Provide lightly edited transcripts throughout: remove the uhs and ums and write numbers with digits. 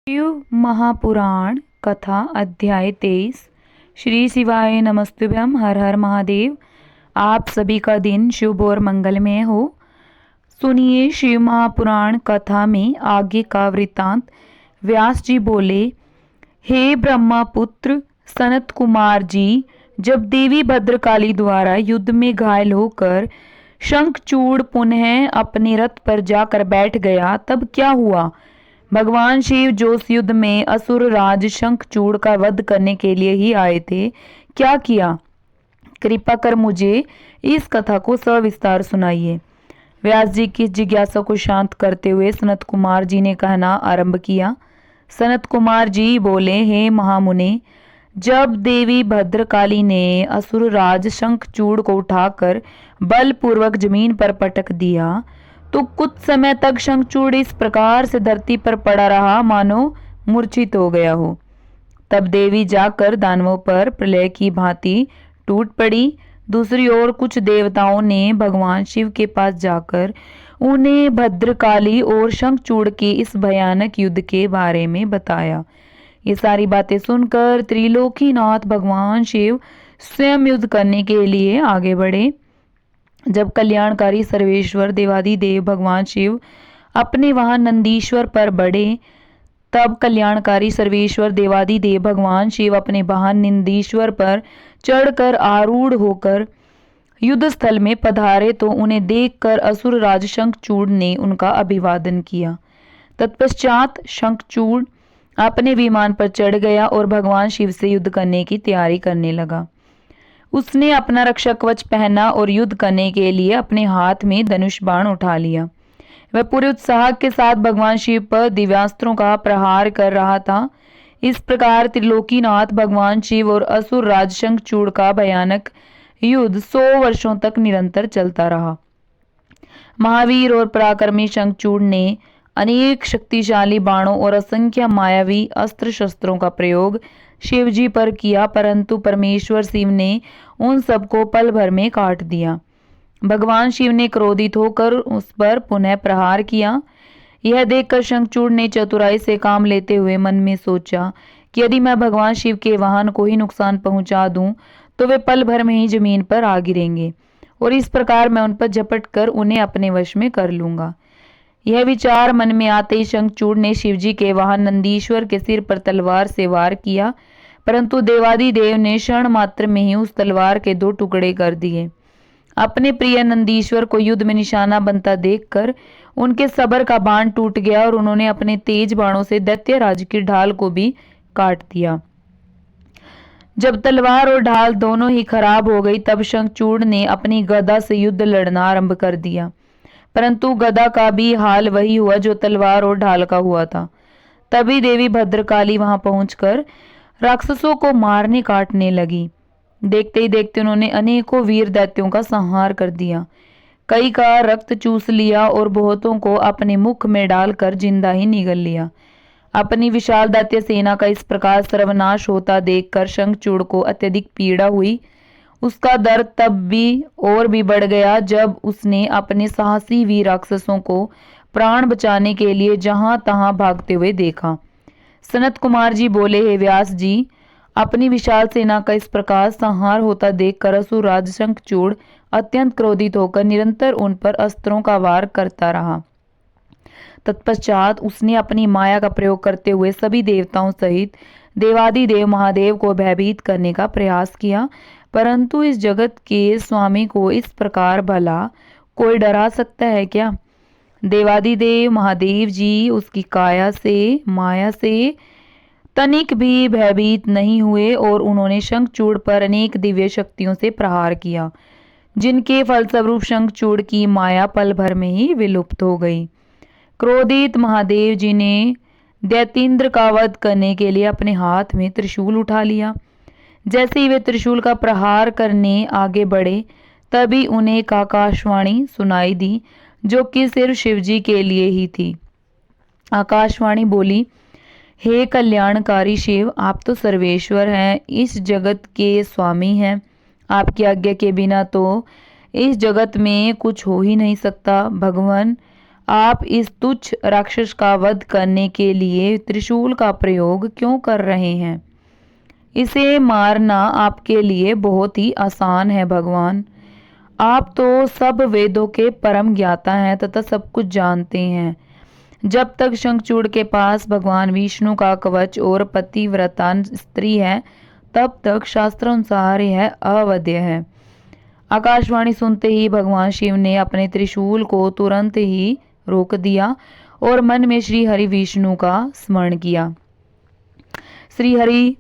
शिव महापुराण कथा अध्याय 23। श्री शिवाय नमस्तुभ्यम। हर हर महादेव। आप सभी का दिन शुभ और मंगलमय हो। सुनिए शिव महापुराण कथा में आगे का वृतांत। व्यास जी बोले, हे ब्रह्मपुत्र सनत कुमार जी, जब देवी भद्रकाली द्वारा युद्ध में घायल होकर शंखचूड़ पुनः अपने रथ पर जाकर बैठ गया, तब क्या हुआ? भगवान शिव जो उस युद्ध में असुर राज शंखचूड़ का वध करने के लिए ही आए थे, क्या किया? कृपा कर मुझे इस कथा को सविस्तार सुनाइए। व्यास जी की जिज्ञासा को शांत करते हुए सनत कुमार जी ने कहना आरंभ किया। सनत कुमार जी बोले, हे महामुने, जब देवी भद्रकाली ने असुर राज शंखचूड़ को उठाकर बलपूर्वक जमीन पर पटक दिया, तो कुछ समय तक शंखचूड़ इस प्रकार से धरती पर पड़ा रहा मानो मूर्छित हो गया हो। तब देवी जाकर दानवों पर प्रलय की भांति टूट पड़ी। दूसरी ओर कुछ देवताओं ने भगवान शिव के पास जाकर उन्हें भद्रकाली और शंखचूड़ के इस भयानक युद्ध के बारे में बताया। ये सारी बातें सुनकर त्रिलोकीनाथ भगवान शिव स्वयं युद्ध करने के लिए आगे बढ़े। जब कल्याणकारी सर्वेश्वर देवादिदेव भगवान शिव अपने वाहन नंदीश्वर पर बढ़े, तब कल्याणकारी सर्वेश्वर देवादिदेव भगवान शिव अपने वाहन नंदीश्वर पर चढ़कर आरूढ़ होकर युद्ध स्थल में पधारे, तो उन्हें देखकर असुर राज शंखचूड़ ने उनका अभिवादन किया। तत्पश्चात शंखचूड़ अपने विमान पर चढ़ गया और भगवान शिव से युद्ध करने की तैयारी करने लगा। उसने अपना रक्षा कवच पहना और युद्ध करने के लिए अपने हाथ में धनुष बाण उठा लिया। वह पूरे उत्साह के साथ भगवान शिव पर दिव्यास्त्रों का प्रहार कर रहा था। इस प्रकार त्रिलोकीनाथ भगवान शिव और असुर राज शंखचूड़ का भयानक युद्ध 100 वर्षों तक निरंतर चलता रहा। महावीर और पराक्रमी शंखचूड़ ने अनेक शक्तिशाली बाणों और असंख्य मायावी अस्त्र शस्त्रों का प्रयोग शिव जी पर किया, परंतु परमेश्वर शिव ने उन सबको पल भर में काट दिया। भगवान शिव ने क्रोधित होकर उस पर पुनः प्रहार किया। यह देखकर शंखचूड़ ने चतुराई से काम लेते हुए मन में सोचा कि यदि मैं भगवान शिव के वाहन को ही नुकसान पहुंचा दूं, तो वे पल भर में ही जमीन पर आ गिरेंगे और इस प्रकार मैं उन पर झपट कर उन्हें अपने वश में कर लूंगा। यह विचार मन में आते ही शंखचूड़ ने शिवजी के वाहन नंदीश्वर के सिर पर तलवार से वार किया, परंतु देवादिदेव ने क्षण मात्र में ही उस तलवार के 2 टुकड़े कर दिए। अपने प्रिय नंदीश्वर को युद्ध में निशाना बनता देखकर उनके सबर का बाण टूट गया और उन्होंने अपने तेज बाणों से दैत्यराज की ढाल को भी काट दिया। जब तलवार और ढाल दोनों ही खराब हो गई, तब शंखचूड़ ने अपनी गदा से युद्ध लड़ना आरंभ कर दिया, परंतु गदा का भी हाल वही हुआ जो तलवार और ढाल का हुआ था। तभी देवी भद्रकाली वहां पहुंचकर राक्षसों को मारने काटने लगी। देखते ही देखते उन्होंने अनेकों वीर दैत्यों का संहार कर दिया। कई का रक्त चूस लिया और बहुतों को अपने मुख में डालकर जिंदा ही निगल लिया। अपनी विशाल दैत्य सेना का इस प्रकार सर्वनाश होता देखकर शंखचूड़ को अत्यधिक पीड़ा हुई। उसका दर्द तब भी और भी बढ़ गया जब उसने अपने साहसी वीर राक्षसों को प्राण बचाने के लिए जहां तहां भागते हुए देखा। सनत कुमार जी बोले, हे व्यास जी, अपनी विशाल सेना का इस प्रकार संहार होता देखकर असुर राज शंखचूड़ अत्यंत क्रोधित होकर निरंतर उन पर अस्त्रों का वार करता रहा। तत्पश्चात उसने अपनी माया का प्रयोग करते हुए सभी देवताओं सहित देवादिदेव महादेव को भयभीत करने का प्रयास किया, परंतु इस जगत के स्वामी को इस प्रकार भला कोई डरा सकता है क्या? देवादिदेव महादेव जी उसकी काया से, माया से तनिक भी भयभीत नहीं हुए और उन्होंने शंखचूड़ पर अनेक दिव्य शक्तियों से प्रहार किया, जिनके फलस्वरूप शंखचूड़ की माया पल भर में ही विलुप्त हो गई। क्रोधित महादेव जी ने दैत्येंद्र का वध करने के लिए अपने हाथ में त्रिशूल उठा लिया। जैसे ही वे त्रिशूल का प्रहार करने आगे बढ़े, तभी उन्हें एक आकाशवाणी सुनाई दी, जो कि सिर्फ शिवजी के लिए ही थी। आकाशवाणी बोली, हे कल्याणकारी शिव, आप तो सर्वेश्वर हैं, इस जगत के स्वामी हैं। आपकी आज्ञा के बिना तो इस जगत में कुछ हो ही नहीं सकता। भगवान, आप इस तुच्छ राक्षस का वध करने के लिए त्रिशूल का प्रयोग क्यों कर रहे हैं? इसे मारना आपके लिए बहुत ही आसान है भगवान। आप तो सब वेदों के परम ज्ञाता हैं तथा सब कुछ जानते हैं। जब तक शंखचूड़ के पास भगवान विष्णु का कवच और पतिव्रता स्त्री है, तब तक शास्त्रानुसार यह अवध्य है। आकाशवाणी सुनते ही भगवान शिव ने अपने त्रिशूल को तुरंत ही रोक दिया और मन में श्री हरि विष्णु का स्मरण किया। श्री हरि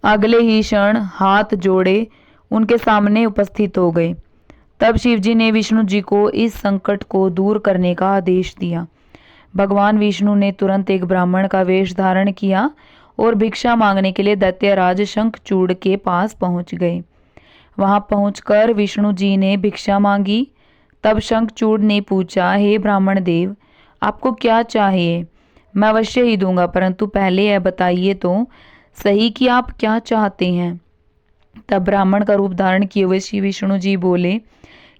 अगले ही क्षण हाथ जोड़े उनके सामने उपस्थित हो गए। तब शिवजी ने विष्णु जी को इस संकट को दूर करने का आदेश दिया। भगवान विष्णु ने तुरंत एक ब्राह्मण का वेश धारण किया और भिक्षा मांगने के लिए दैत्यराज शंखचूड़ के पास पहुंच गए। वहां पहुंचकर विष्णु जी ने भिक्षा मांगी। तब शंखचूड़ ने पूछा, हे ब्राह्मण देव, आपको क्या चाहिए? मैं अवश्य ही दूंगा, परंतु पहले यह बताइए तो सही कि आप क्या चाहते हैं। तब ब्राह्मण का रूप धारण किए हुए श्री विष्णु जी बोले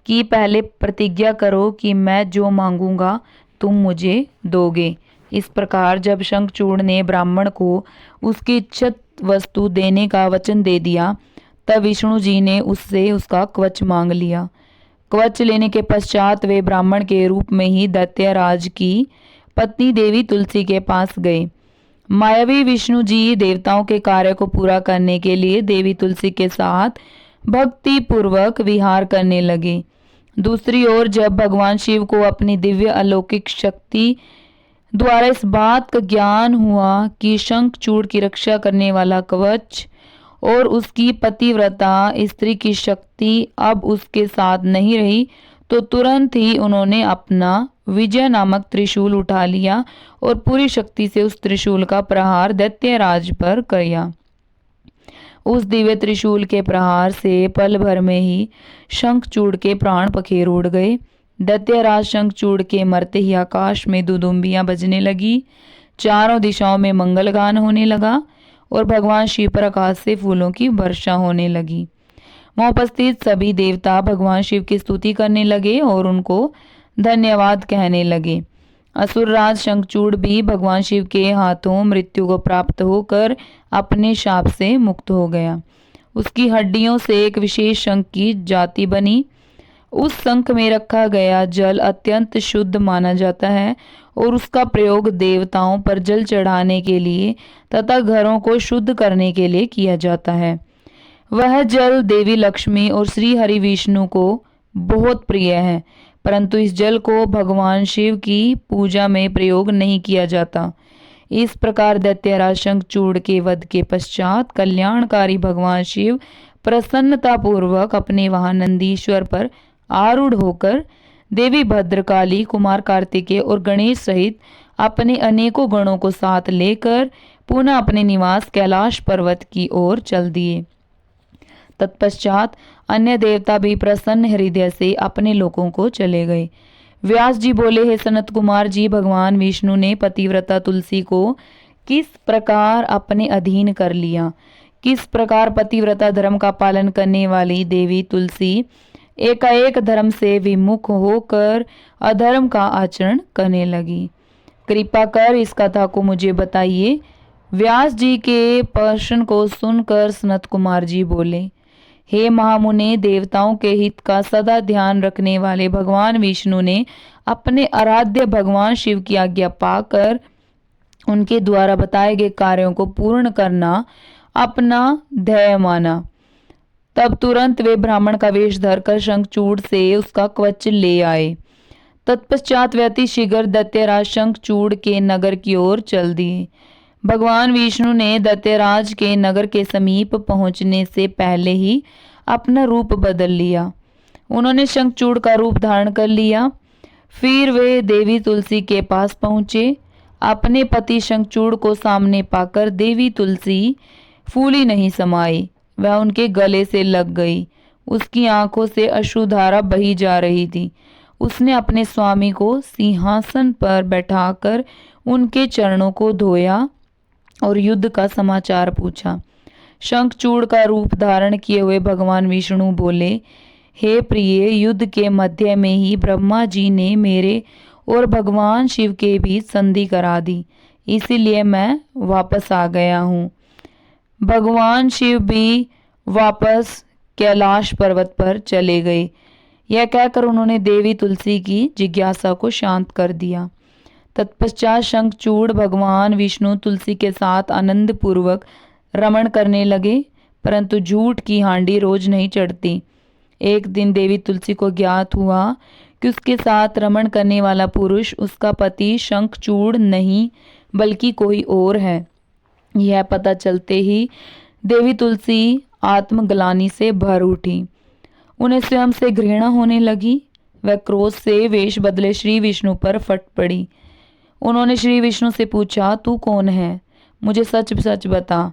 कि पहले प्रतिज्ञा करो कि मैं जो मांगूंगा तुम मुझे दोगे। इस प्रकार जब शंखचूड़ ने ब्राह्मण को उसकी इच्छित वस्तु देने का वचन दे दिया, तब विष्णु जी ने उससे उसका कवच मांग लिया। कवच लेने के पश्चात वे ब्राह्मण के रूप में ही दैत्यराज की पत्नी देवी तुलसी के पास गए। मायावी विष्णु जी देवताओं के कार्य को पूरा करने के लिए देवी तुलसी के साथ भक्ति पूर्वक विहार करने लगे। दूसरी ओर जब भगवान शिव को अपनी दिव्य अलौकिक शक्ति द्वारा इस बात का ज्ञान हुआ कि शंखचूड़ की रक्षा करने वाला कवच और उसकी पतिव्रता स्त्री की शक्ति अब उसके साथ नहीं रही, तो तुरंत ही उन्होंने अपना विजय नामक त्रिशूल उठा लिया और पूरी शक्ति से उस त्रिशूल का प्रहार दैत्यराज पर किया। उस दिव्य त्रिशूल के प्रहार से पल भर में ही शंखचूड़ के प्राण पखेर उड़ गए। दैत्यराज शंखचूड़ के मरते ही आकाश में दुदुम्बियां बजने लगी, चारों दिशाओं में मंगलगान होने लगा और भगवान शिव पर आकाश से फूलों की वर्षा होने लगी। वहां उपस्थित सभी देवता भगवान शिव की स्तुति करने लगे और उनको धन्यवाद कहने लगे। असुरराज शंखचूड़ भी भगवान शिव के हाथों मृत्यु को प्राप्त होकर अपने शाप से मुक्त हो गया। उसकी हड्डियों से एक विशेष शंख की जाति बनी। उस शंख में रखा गया जल अत्यंत शुद्ध माना जाता है और उसका प्रयोग देवताओं पर जल चढ़ाने के लिए तथा घरों को शुद्ध करने के लिए किया जाता है। वह जल देवी लक्ष्मी और श्री हरि विष्णु को बहुत प्रिय है, परंतु इस जल को भगवान शिव की पूजा में प्रयोग नहीं किया जाता। इस प्रकार दैत्यराज शंखचूड़ के वध के पश्चात कल्याणकारी भगवान शिव प्रसन्नतापूर्वक अपने वाहन नंदीश्वर पर आरूढ़ होकर देवी भद्रकाली, कुमार कार्तिकेय और गणेश सहित अपने अनेकों गणों को साथ लेकर पुनः अपने निवास कैलाश पर्वत की ओर चल दिए। तत्पश्चात अन्य देवता भी प्रसन्न हृदय से अपने लोकों को चले गए। व्यास जी बोले, हे सनत कुमार जी, भगवान विष्णु ने पतिव्रता तुलसी को किस प्रकार अपने अधीन कर लिया। किस प्रकार पतिव्रता धर्म का पालन करने वाली देवी तुलसी एकाएक धर्म से विमुख होकर अधर्म का आचरण करने लगी। कृपा कर इस कथा को मुझे बताइए। व्यास जी के प्रश्न को सुनकर सनत कुमार जी बोले, हे महामुने, देवताओं के हित का सदा ध्यान रखने वाले भगवान विष्णु ने अपने आराध्य भगवान शिव की आज्ञा पाकर उनके द्वारा बताए गए कार्यों को पूर्ण करना अपना ध्येय माना। तब तुरंत वे ब्राह्मण का वेश धरकर शंखचूड़ से उसका कवच ले आए। तत्पश्चात वे अति शीघ्र दैत्यराज शंखचूड़ के नगर की ओर चल दिए। भगवान विष्णु ने दैत्यराज के नगर के समीप पहुंचने से पहले ही अपना रूप बदल लिया। उन्होंने शंखचूड़ का रूप धारण कर लिया। फिर वे देवी तुलसी के पास पहुंचे। अपने पति शंखचूड़ को सामने पाकर देवी तुलसी फूली नहीं समाई, वह उनके गले से लग गई। उसकी आंखों से अश्रुधारा बही जा रही थी। उसने अपने स्वामी को सिंहासन पर बैठाकर उनके चरणों को धोया और युद्ध का समाचार पूछा। शंखचूड़ का रूप धारण किए हुए भगवान विष्णु बोले, हे प्रिय, युद्ध के मध्य में ही ब्रह्मा जी ने मेरे और भगवान शिव के बीच संधि करा दी, इसीलिए मैं वापस आ गया हूँ। भगवान शिव भी वापस कैलाश पर्वत पर चले गए। यह कहकर उन्होंने देवी तुलसी की जिज्ञासा को शांत कर दिया। तत्पश्चात शंखचूड़ भगवान विष्णु तुलसी के साथ आनंद पूर्वक रमण करने लगे, परंतु झूठ की हांडी रोज नहीं चढ़ती। एक दिन देवी तुलसी को ज्ञात हुआ कि उसके साथ रमण करने वाला पुरुष उसका पति शंखचूड़ नहीं बल्कि कोई और है। यह पता चलते ही देवी तुलसी आत्मग्लानि से भर उठी। उन्हें स्वयं से घृणा होने लगी। वह क्रोध से वेश बदले श्री विष्णु पर फट पड़ी। उन्होंने श्री विष्णु से पूछा, तू कौन है? मुझे सच सच बता,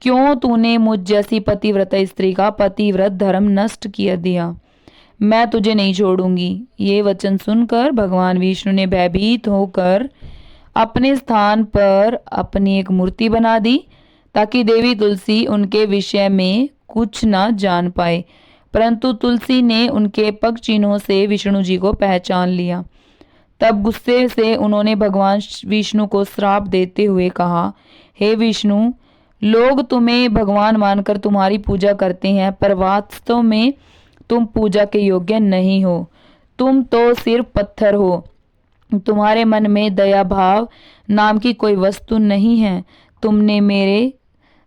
क्यों तूने मुझ जैसी पतिव्रता स्त्री का पतिव्रत धर्म नष्ट किया दिया? मैं तुझे नहीं छोड़ूंगी। ये वचन सुनकर भगवान विष्णु ने भयभीत होकर अपने स्थान पर अपनी एक मूर्ति बना दी, ताकि देवी तुलसी उनके विषय में कुछ न जान पाए। परंतु तुलसी ने उनके पग चिन्हों से विष्णु जी को पहचान लिया। तब गुस्से से उन्होंने भगवान विष्णु को श्राप देते हुए कहा, हे विष्णु, लोग तुम्हें भगवान मानकर तुम्हारी पूजा करते हैं, पर वास्तव में तुम पूजा के योग्य नहीं हो। तुम तो सिर्फ पत्थर हो। तुम्हारे मन में दया भाव नाम की कोई वस्तु नहीं है। तुमने मेरे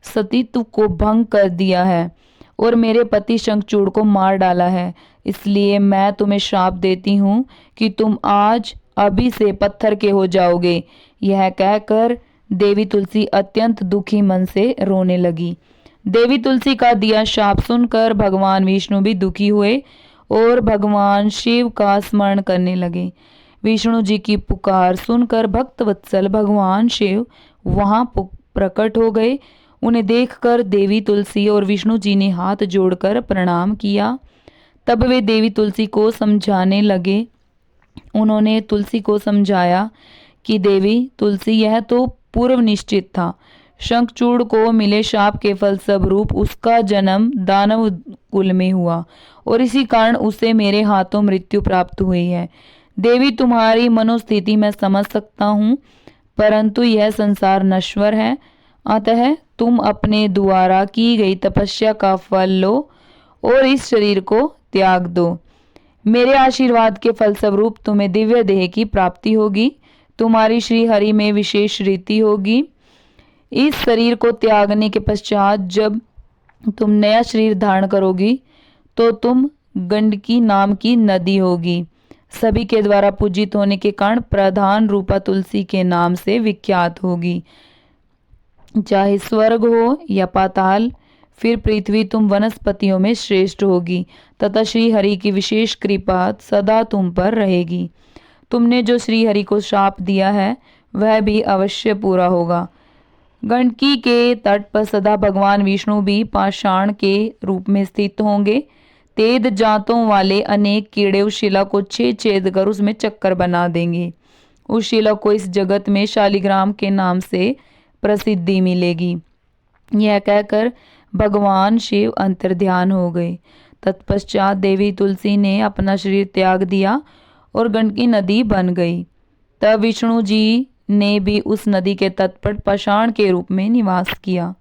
सतीत्व को भंग कर दिया है और मेरे पति शंखचूड़ को मार डाला है। इसलिए मैं तुम्हें श्राप देती हूँ कि तुम आज अभी से पत्थर के हो जाओगे। यह कहकर देवी तुलसी अत्यंत दुखी मन से रोने लगी। देवी तुलसी का दिया शाप सुनकर भगवान विष्णु भी दुखी हुए और भगवान शिव का स्मरण करने लगे। विष्णु जी की पुकार सुनकर भक्त वत्सल भगवान शिव वहां प्रकट हो गए। उन्हें देखकर देवी तुलसी और विष्णु जी ने हाथ जोड़कर प्रणाम किया। तब वे देवी तुलसी को समझाने लगे। उन्होंने तुलसी को समझाया कि देवी तुलसी, यह तो पूर्व निश्चित था। शंखचूड़ को मिले शाप के फलस्वरूप उसका जन्म दानव कुल में हुआ और इसी कारण उसे मेरे हाथों मृत्यु प्राप्त हुई है। देवी, तुम्हारी मनोस्थिति मैं समझ सकता हूँ, परंतु यह संसार नश्वर है। अतः तुम अपने द्वारा की गई तपस्या का फल लो और इस शरीर को त्याग दो। मेरे आशीर्वाद के फलस्वरूप तुम्हें दिव्य देह की प्राप्ति होगी। तुम्हारी श्री हरि में विशेष रीति होगी। इस शरीर को त्यागने के पश्चात जब तुम नया शरीर धारण करोगी तो तुम गंडकी नाम की नदी होगी। सभी के द्वारा पूजित होने के कारण प्रधान रूपा तुलसी के नाम से विख्यात होगी। चाहे स्वर्ग हो या पाताल, फिर पृथ्वी तुम वनस्पतियों में श्रेष्ठ होगी तथा श्री हरि की विशेष कृपा सदा तुम पर रहेगी। तुमने जो श्री हरि को श्राप दिया है वह भी अवश्य पूरा होगा। गंडकी के तट पर सदा भगवान विष्णु भी पाषाण के रूप में स्थित होंगे। तेज जातों वाले अनेक कीड़े उस शिला को छेद कर उसमें चक्कर बना देंगे। उस शिला को इस जगत में शालिग्राम के नाम से प्रसिद्धि मिलेगी। यह कहकर भगवान शिव अंतर्ध्यान हो गए। तत्पश्चात देवी तुलसी ने अपना शरीर त्याग दिया और गंडकी नदी बन गई। तब विष्णु जी ने भी उस नदी के तट पर पाषाण के रूप में निवास किया।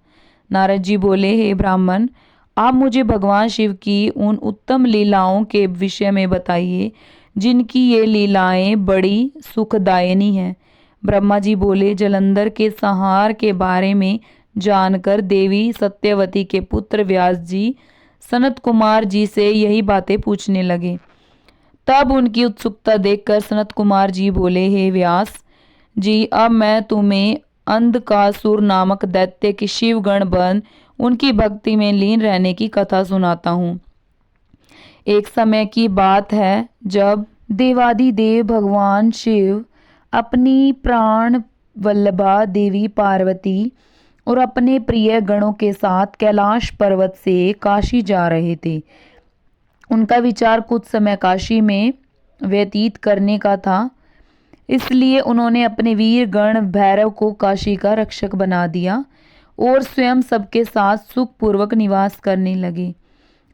नारद जी बोले, हे ब्राह्मण, आप मुझे भगवान शिव की उन उत्तम लीलाओं के विषय में बताइए जिनकी ये लीलाएं बड़ी सुखदायिनी हैं। ब्रह्मा जी बोले, जलंधर के संहार के बारे में जानकर देवी सत्यवती के पुत्र व्यास जी सनत कुमार जी से यही बातें पूछने लगे। तब उनकी उत्सुकता देखकर सनत कुमार जी बोले, हे व्यास जी, अब मैं तुम्हें अंधकासुर नामक दैत्य की शिवगण बन उनकी भक्ति में लीन रहने की कथा सुनाता हूँ। एक समय की बात है जब देवादिदेव भगवान शिव अपनी प्राण वल्लभा देवी पार्वती और अपने प्रिय गणों के साथ कैलाश पर्वत से काशी जा रहे थे। उनका विचार कुछ समय काशी में व्यतीत करने का था, इसलिए उन्होंने अपने वीर गण भैरव को काशी का रक्षक बना दिया और स्वयं सबके साथ सुखपूर्वक निवास करने लगे।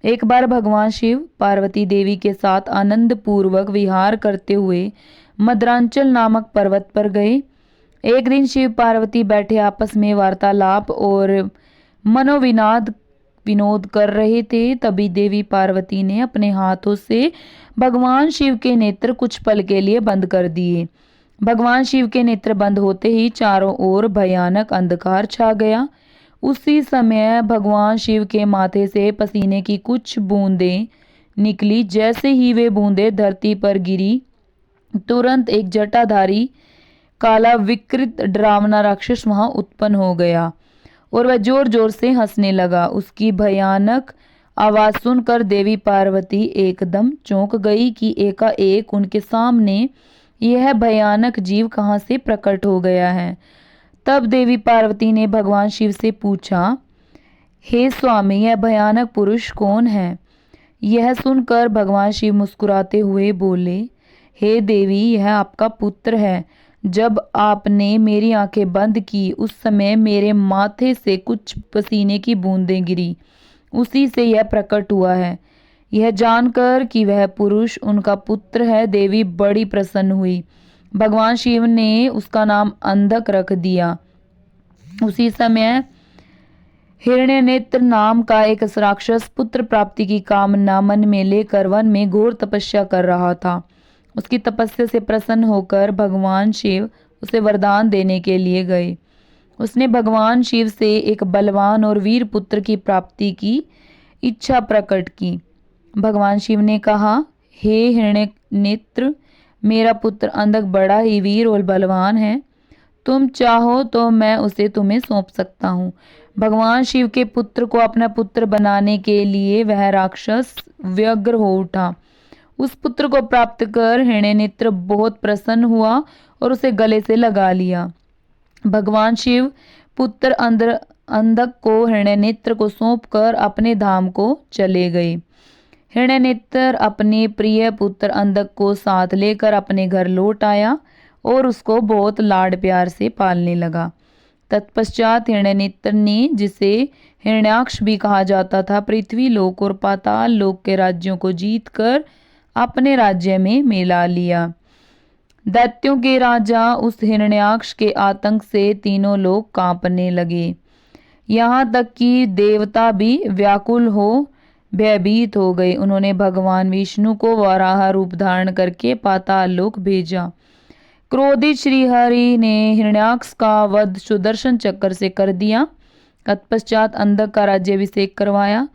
एक बार भगवान शिव पार्वती देवी के साथ आनंद पूर्वक विहार करते हुए मद्रांचल नामक पर्वत पर गए। एक दिन शिव पार्वती बैठे आपस में वार्तालाप और विनोद कर रहे थे। तभी देवी पार्वती ने अपने हाथों से भगवान शिव के नेत्र कुछ पल के लिए बंद कर दिए। भगवान शिव के नेत्र बंद होते ही चारों ओर भयानक अंधकार छा गया। उसी समय भगवान शिव के माथे से पसीने की कुछ बूंदें निकली। जैसे ही वे बूंदें धरती पर गिरी, तुरंत एक जटाधारी काला विकृत डरावना राक्षस वहां उत्पन्न हो गया और वह जोर जोर से हंसने लगा। उसकी भयानक आवाज सुनकर देवी पार्वती एकदम चौंक गई कि एकाएक उनके सामने यह भयानक जीव कहाँ से प्रकट हो गया है। तब देवी पार्वती ने भगवान शिव से पूछा, हे स्वामी, यह भयानक पुरुष कौन है? यह सुनकर भगवान शिव मुस्कुराते हुए बोले, हे देवी, यह आपका पुत्र है। जब आपने मेरी आंखें बंद की उस समय मेरे माथे से कुछ पसीने की बूंदें गिरी, उसी से यह प्रकट हुआ है। यह जानकर कि वह पुरुष उनका पुत्र है, देवी बड़ी प्रसन्न हुई। भगवान शिव ने उसका नाम अंधक रख दिया। उसी समय हिरण्यनेत्र नाम का एक राक्षस पुत्र प्राप्ति की कामना मन में लेकर वन में घोर तपस्या कर रहा था। उसकी तपस्या से प्रसन्न होकर भगवान शिव उसे वरदान देने के लिए गए। उसने भगवान शिव से एक बलवान और वीर पुत्र की प्राप्ति की इच्छा प्रकट की। भगवान शिव ने कहा, हे हिरण्यनेत्र, मेरा पुत्र अंधक बड़ा ही वीर और बलवान है। तुम चाहो तो मैं उसे तुम्हें सौंप सकता हूँ। भगवान शिव के पुत्र को अपना पुत्र बनाने के लिए वह राक्षस व्यग्र हो उठा। उस पुत्र को प्राप्त कर हिरण्यनेत्र बहुत प्रसन्न हुआ और उसे गले से लगा लिया। भगवान शिव पुत्र अंधक को हिरण्यनेत्र को सौंपकर अपने धाम को चले गए। हिरण्यनेत्र अपने प्रिय पुत्र अंधक को साथ लेकर अपने घर लौट आया और उसको बहुत लाड प्यार से पालने लगा। तत्पश्चात हिरण्यनेत्र ने, जिसे हिरण्याक्ष भी कहा जाता था, पृथ्वी लोक और पाताल लोक के राज्यों को जीतकर अपने राज्य में मिला लिया। दैत्यों के राजा उस हिरण्याक्ष के आतंक से तीनों लोग कांपने लगे। यहाँ तक कि देवता भी व्याकुल हो भयभीत हो गए। उन्होंने भगवान विष्णु को वराह रूप धारण करके पाताल लोक भेजा। क्रोधित श्री हरि ने हिरण्याक्ष का वध सुदर्शन चक्र से कर दिया। तत्पश्चात अंधक का राज्याभिषेक करवाया।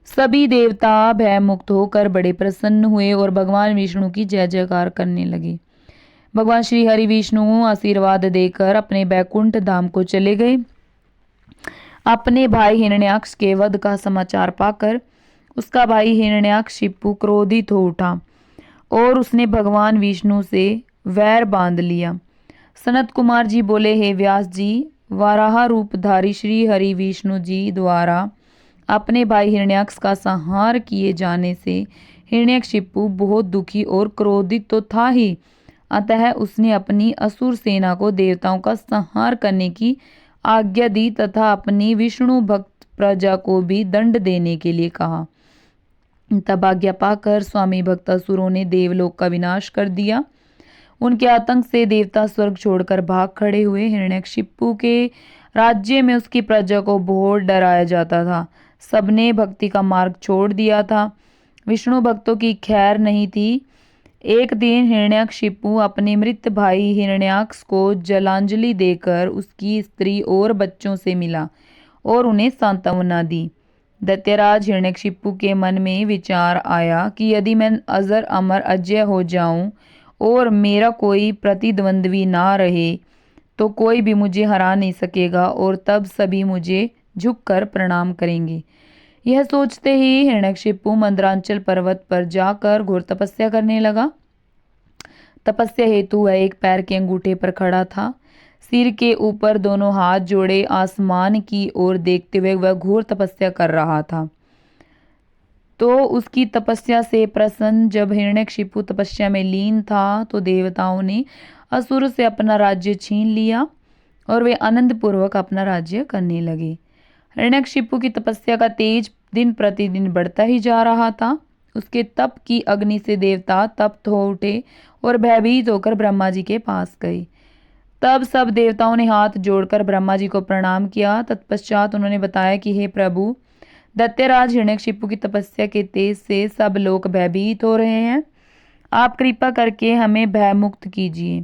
सभी देवता भय मुक्त होकर बड़े प्रसन्न हुए और भगवान विष्णु की जय जयकार करने लगे। भगवान श्री हरि विष्णु आशीर्वाद देकर अपने बैकुंठ धाम को चले गए। अपने भाई हिरण्याक्ष के वध का समाचार पाकर उसका भाई हिरण्याकशिपु क्रोधित हो उठा और उसने भगवान विष्णु से वैर बांध लिया। सनत कुमार जी बोले, हे व्यास जी, वाराह रूपधारी श्री हरि विष्णु जी द्वारा अपने भाई हिरण्याक्ष का संहार किए जाने से हिरण्यकशिपु बहुत दुखी और क्रोधित तो था ही, अतः उसने अपनी असुर सेना को देवताओं का संहार करने की आज्ञा दी तथा अपनी विष्णु भक्त प्रजा को भी दंड देने के लिए कहा। तब आज्ञा पाकर स्वामी भक्त असुरों ने देवलोक का विनाश कर दिया। उनके आतंक से देवता स्वर्ग छोड़कर भाग खड़े हुए। हिरण्यकशिपु के राज्य में उसकी प्रजा को बहुत डराया जाता था। सबने भक्ति का मार्ग छोड़ दिया था। विष्णु भक्तों की खैर नहीं थी। एक दिन हिरण्यकशिपु अपने मृत भाई हिरण्याक्ष को जलांजलि देकर उसकी स्त्री और बच्चों से मिला और उन्हें सांत्वना दी। दैत्यराज हिरण्यकशिपु के मन में विचार आया कि यदि मैं अजर अमर अजय हो जाऊं और मेरा कोई प्रतिद्वंद्वी ना रहे तो कोई भी मुझे हरा नहीं सकेगा और तब सभी मुझे झुककर प्रणाम करेंगे। यह सोचते ही हिरण्यकशिपु मंदरांचल पर्वत पर जाकर घोर तपस्या करने लगा। तपस्या हेतु वह एक पैर के अंगूठे पर खड़ा था। सिर के ऊपर दोनों हाथ जोड़े आसमान की ओर देखते हुए वह घोर तपस्या कर रहा था। तो उसकी तपस्या से प्रसन्न जब हिरण्यकशिपु तपस्या में लीन था तो देवताओं ने असुर से अपना राज्य छीन लिया और वे आनंद पूर्वक अपना राज्य करने लगे। हिरण्यकशिपु की तपस्या का तेज दिन प्रतिदिन बढ़ता ही जा रहा था। उसके तप की अग्नि से देवता तप्त हो उठे और भयभीत होकर ब्रह्मा जी के पास गए। तब सब देवताओं ने हाथ जोड़कर ब्रह्मा जी को प्रणाम किया। तत्पश्चात उन्होंने बताया कि हे प्रभु, दैत्यराज हिरण्यकशिपु की तपस्या के तेज से सब लोग भयभीत हो रहे हैं। आप कृपा करके हमें भयमुक्त कीजिए।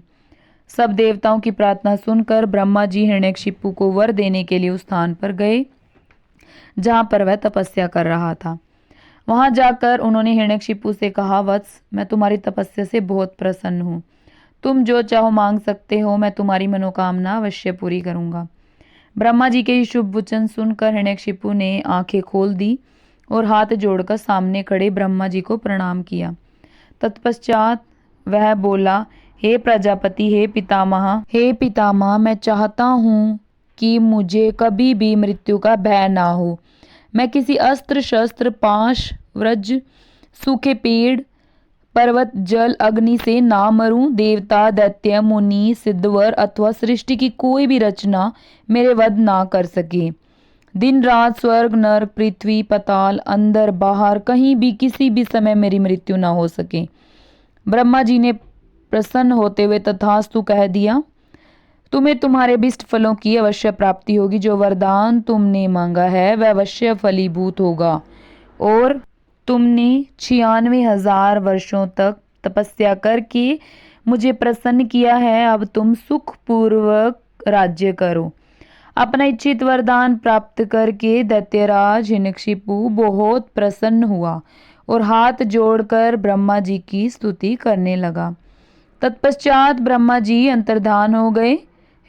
सब देवताओं की प्रार्थना सुनकर ब्रह्मा जी हिरण्यकशिपु को वर देने के लिए उस स्थान पर गए जहां पर वह तपस्या कर रहा था। वहां जाकर उन्होंने हिरण्यकशिपु से कहा, वत्स, मैं तुम्हारी तपस्या से बहुत प्रसन्न हूँ। तुम जो चाहो मांग सकते हो, मैं तुम्हारी मनोकामना अवश्य पूरी करूंगा। ब्रह्मा जी के शुभ वचन सुनकर हिरण्यकशिपु ने आंखें खोल दी और हाथ जोड़कर सामने खड़े ब्रह्मा जी को प्रणाम किया। तत्पश्चात वह बोला, हे प्रजापति, हे पितामह, मैं चाहता हूँ कि मुझे कभी भी मृत्यु का भय ना हो। मैं किसी अस्त्र शस्त्र, पाश, वज्र, सूखे पेड़, पर्वत, जल, अग्नि से ना मरूं। देवता, दैत्य, मुनि, सिद्धवर अथवा सृष्टि की कोई भी रचना मेरे वध ना कर सके। दिन रात, स्वर्ग, नरक, पृथ्वी, पाताल, अंदर बाहर, कहीं भी किसी भी समय मेरी मृत्यु ना हो सके। ब्रह्मा जी ने प्रसन्न होते हुए तथास्तु कह दिया। तुम्हें तुम्हारे अभीष्ट फलों की अवश्य प्राप्ति होगी। जो वरदान तुमने मांगा है वह अवश्य फलीभूत होगा। और तुमने 96,000 वर्षों तक तपस्या करके मुझे प्रसन्न किया है। अब तुम सुखपूर्वक राज्य करो। अपना इच्छित वरदान प्राप्त करके दैत्यराज हिरण्यकशिपु बहुत प्रसन्न हुआ और हाथ जोड़कर ब्रह्मा जी की स्तुति करने लगा। तत्पश्चात ब्रह्मा जी अंतर्धान हो गए।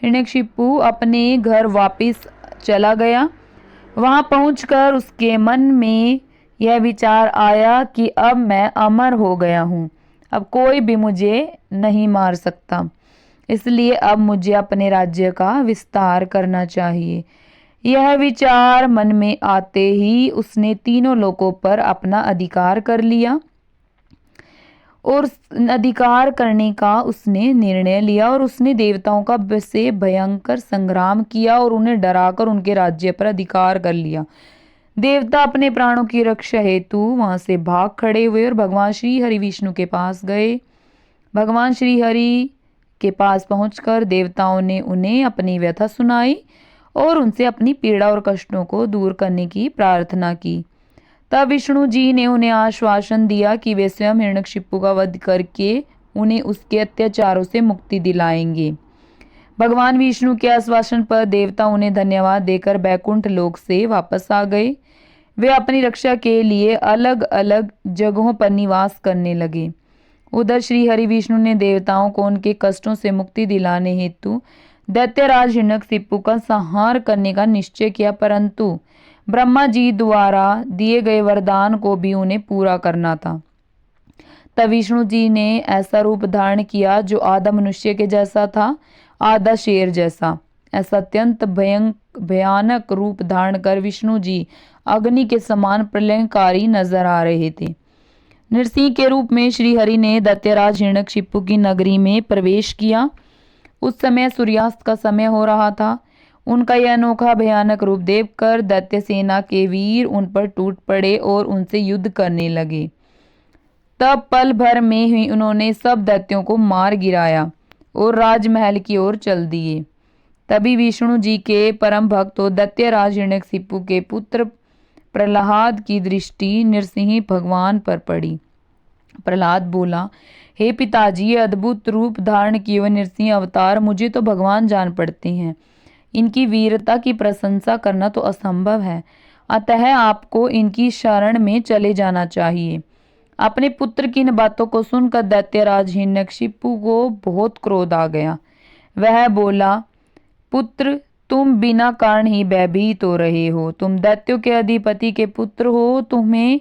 हिरण्यकशिपु अपने घर वापिस चला गया। वहां पहुंचकर उसके मन में यह विचार आया कि अब मैं अमर हो गया हूँ, अब कोई भी मुझे नहीं मार सकता, इसलिए अब मुझे अपने राज्य का विस्तार करना चाहिए। यह विचार मन में आते ही उसने तीनों लोकों पर अपना अधिकार कर लिया और अधिकार करने का उसने निर्णय लिया और उसने देवताओं का से भयंकर संग्राम किया और उन्हें डराकर उनके राज्य पर अधिकार कर लिया। देवता अपने प्राणों की रक्षा हेतु वहां से भाग खड़े हुए और भगवान श्री हरि विष्णु के पास गए। भगवान श्री हरि के पास पहुंचकर देवताओं ने उन्हें अपनी व्यथा सुनाई और उनसे अपनी पीड़ा और कष्टों को दूर करने की प्रार्थना की। तब विष्णु जी ने उन्हें आश्वासन दिया कि वे स्वयं हिरण्यकशिपु का वध करके उन्हें उसके अत्याचारों से मुक्ति दिलाएंगे। भगवान विष्णु के आश्वासन पर देवता उन्हें धन्यवाद देकर बैकुंठ लोक से वापस आ गए। वे अपनी रक्षा के लिए अलग अलग जगहों पर निवास करने लगे। उधर श्री हरि विष्णु ने देवताओं को उनके कष्टों से मुक्ति दिलाने हेतु दैत्यराज हिरण्यकशिपु का संहार करने का निश्चय किया, परंतु ब्रह्मा जी द्वारा दिए गए वरदान को भी उन्हें पूरा करना था। तब विष्णु जी ने ऐसा रूप धारण किया जो आधा मनुष्य के जैसा था, आधा शेर जैसा। ऐसा अत्यंत भयानक रूप धारण कर विष्णु जी अग्नि के समान प्रलयकारी नजर आ रहे थे। नरसिंह के रूप में श्री हरि ने दैत्यराज हिरण्यकशिपु की नगरी में प्रवेश किया। उस समय सूर्यास्त का समय हो रहा था। उनका यह अनोखा भयानक रूप देखकर दैत्य सेना के वीर उन पर टूट पड़े और उनसे युद्ध करने लगे। तब पल भर में ही उन्होंने सब दैत्यों को मार गिराया और राजमहल की ओर चल दिए। तभी विष्णु जी के परम भक्त दैत्यराज हिरण्यकशिपु के पुत्र प्रहलाद की दृष्टि नरसिंह भगवान पर पड़ी। प्रहलाद बोला, हे पिताजी, ये अद्भुत रूप धारण किए हुए नरसिंह अवतार मुझे तो भगवान जान पड़ते हैं। इनकी वीरता की प्रशंसा करना तो असंभव है, अतः आपको इनकी शरण में चले जाना चाहिए। अपने पुत्र की इन बातों को सुनकर दैत्यराज हिरण्यकशिपु को बहुत क्रोध आ गया। वह बोला, पुत्र, तुम बिना कारण ही भयभीत हो रहे हो। तुम दैत्यों के अधिपति के पुत्र हो, तुम्हें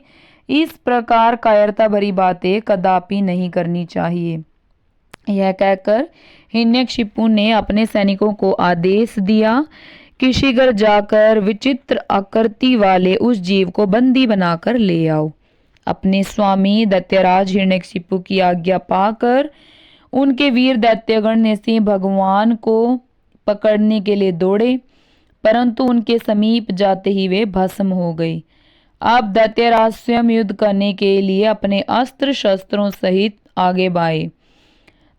इस प्रकार कायरता भरी बातें कदापि नहीं करनी चाहिए। यह कहकर हिरण्यकशिपु ने अपने सैनिकों को आदेश दिया कि शीघ्र जाकर विचित्र आकृति वाले उस जीव को बंदी बनाकर ले आओ। अपने स्वामी दैत्यराज हिरण्यकशिपु की आज्ञा पाकर उनके वीर दैत्यगण नरसिंह भगवान को पकड़ने के लिए दौड़े, परंतु उनके समीप जाते ही वे भस्म हो गए। अब दैत्यराज स्वयं युद्ध करने के लिए अपने अस्त्र शस्त्रों सहित आगे बढ़े।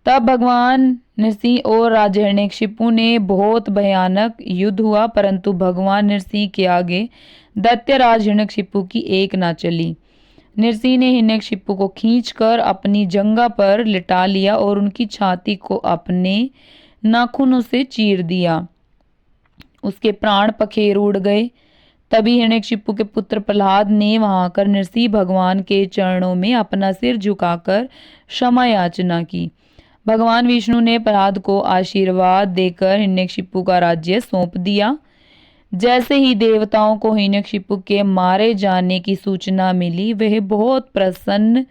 तब भगवान नरसिंह और राजा हिरण्यकशिपु ने बहुत भयानक युद्ध हुआ, परंतु भगवान नरसिंह के आगे दैत्यराज हिरण्यकशिपु की एक ना चली। नरसिंह ने हिरण्यकशिपु को खींचकर अपनी जंघा पर लिटा लिया और उनकी छाती को अपने नाखूनों से चीर दिया। उसके प्राण पखेर उड़ गए। तभी हिरण्यकशिपु के पुत्र प्रहलाद ने वहां आकर नरसिंह भगवान के चरणों में अपना सिर झुकाकर क्षमा याचना की। भगवान विष्णु ने प्रहलाद को आशीर्वाद देकर हिरण्यकशिपु का राज्य सौंप दिया। जैसे ही देवताओं को हिरण्यकशिपु के मारे जाने की सूचना मिली, वह बहुत प्रसन्न